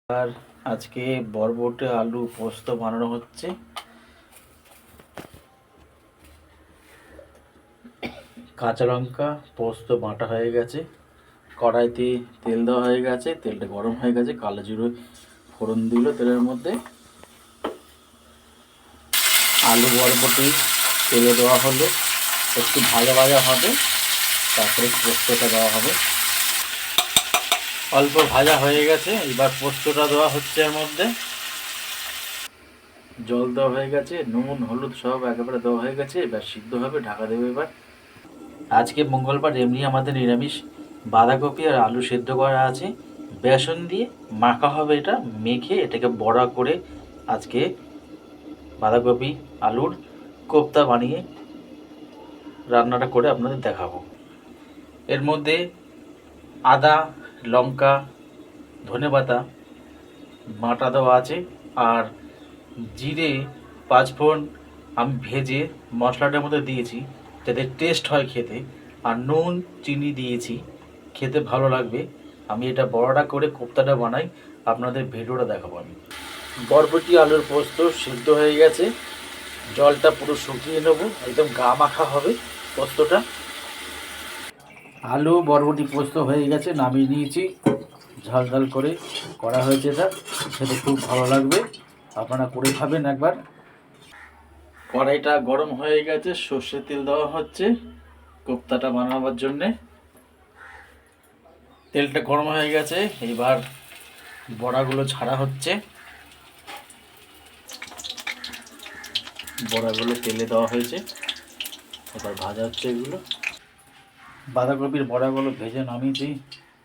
আর আজকে বরবটি আলু পোস্ত বানানো হচ্ছে। কাঁচা লঙ্কা পোস্ত বাটা হয়ে গেছে, কড়াইতে তেল দেওয়া হয়ে গেছে, তেলটা গরম হয়ে গেছে, কালো জিরে ফোড়ন দিল তেলের মধ্যে, আলু বরবটি তেলে দেওয়া হলো, একটু ভাজা ভাজা হবে, তারপরে পোস্তটা দেওয়া হবে। অল্প ভাজা হয়ে গেছে, এবার পোস্তটা দেওয়া হচ্ছে। এর মধ্যে জল দেওয়া হয়ে গেছে, নুন হলুদ সব একেবারে দেওয়া হয়ে গেছে, এবার সিদ্ধ হবে, ঢাকা দেবে। এবার আজকে মঙ্গলবার, এমনি আমাদের নিরামিষ। বাঁধাকপি আর আলু সেদ্ধ করা আছে, বেসন দিয়ে মাখা হবে। এটা মেখে এটাকে বড়া করে আজকে বাঁধাকপি আলুর কোপ্তা বানিয়ে রান্নাটা করে আপনাদের দেখাবো। এর মধ্যে আদা, লঙ্কা, ধনেপাতা বাটা দেওয়া আছে, আর জিরে, পাঁচফোড়ন আমি ভেজে মশলাটার মধ্যে দিয়েছি যাতে টেস্ট হয় খেতে, আর নুন চিনি দিয়েছি, খেতে ভালো লাগবে। আমি এটা বড়াটা করে কোপ্তাটা বানাই, আপনাদের ভিডিওটা দেখাবো। আমি বরবটি আলুর পোস্ত সিদ্ধ হয়ে গেছে, জলটা পুরো শুকিয়ে নেবো, একদম গা মাখা হবে পোস্তটা। আলু বরবটি পোস্ত হয়ে গেছে, নামিয়ে নিয়েছি। ঝাল ঝাল করে করা হয়েছে, এটা খেতে খুব ভালো লাগবে, আপনারা করে খাবেন একবার। কড়াইটা গরম হয়ে গেছে, সর্ষের তেল দেওয়া হচ্ছে কোপ্তাটা বানাবার জন্যে। তেলটা গরম হয়ে গেছে, এবার বড়াগুলো ছাড়া হচ্ছে। বড়াগুলো তেলে দেওয়া হয়েছে, এবার ভাজা হচ্ছে এগুলো। বাঁধাকপির বড়াগুলো ভেজে নামিয়েছি,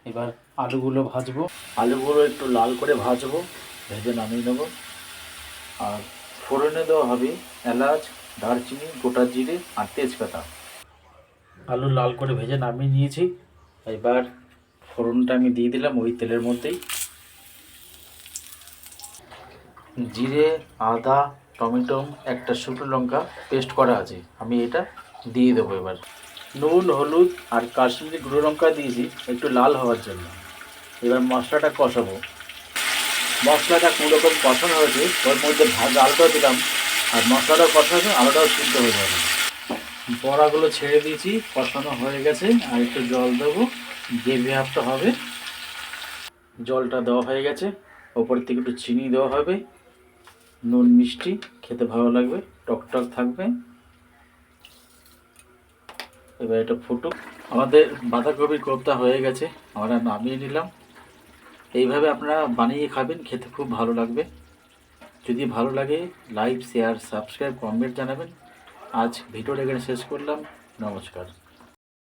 এবার আলুগুলো ভাজবো। আলুগুলো একটু লাল করে ভাজবো, ভেজে নামিয়ে নেবো। আর ফোড়নে দেওয়া হবে এলাচ, দারচিনি, গোটা জিরে আর তেজপাতা। আলু লাল করে ভেজে নামিয়ে নিয়েছি, এবার ফোড়নটা আমি দিয়ে দিলাম ওই তেলের মধ্যেই। জিরে, আদা, টমেটো, একটা শুকনো লঙ্কা পেস্ট করা আছে, আমি এটা দিয়ে দেবো। এবার নুন হলুদ আর কাশ্মীরি গুঁড়ো লঙ্কা দিয়েছি একটু লাল হওয়ার জন্য। এবার মশলাটা কষাবো। মশলাটা কোনোরকম কষানো হয়েছে, ওর মধ্যে ভাজা আলুটা দিলাম, আর মশলাটাও কষানো, আলুটাও সিদ্ধ হয়ে যাবে। বড়াগুলো ছেড়ে দিয়েছি, কষানো হয়ে গেছে, আর একটু জল দেবো, গ্রেভি হাফটা হবে। জলটা দেওয়া হয়ে গেছে, ওপর থেকে একটু চিনি দেওয়া হবে, নুন মিষ্টি, খেতে ভালো লাগবে, টক টক থাকবে। এবার এটা ফুটুক। আমাদের বাঁধাকপির কোপ্তা হয়ে গেছে, আমরা নামিয়ে নিলাম। এইভাবে আপনারা বানিয়ে খাবেন, খেতে খুব ভালো লাগবে। যদি ভালো লাগে লাইক শেয়ার সাবস্ক্রাইব কমেন্ট জানাবেন। আজ ভিডিওটা এখানে শেষ করলাম, নমস্কার।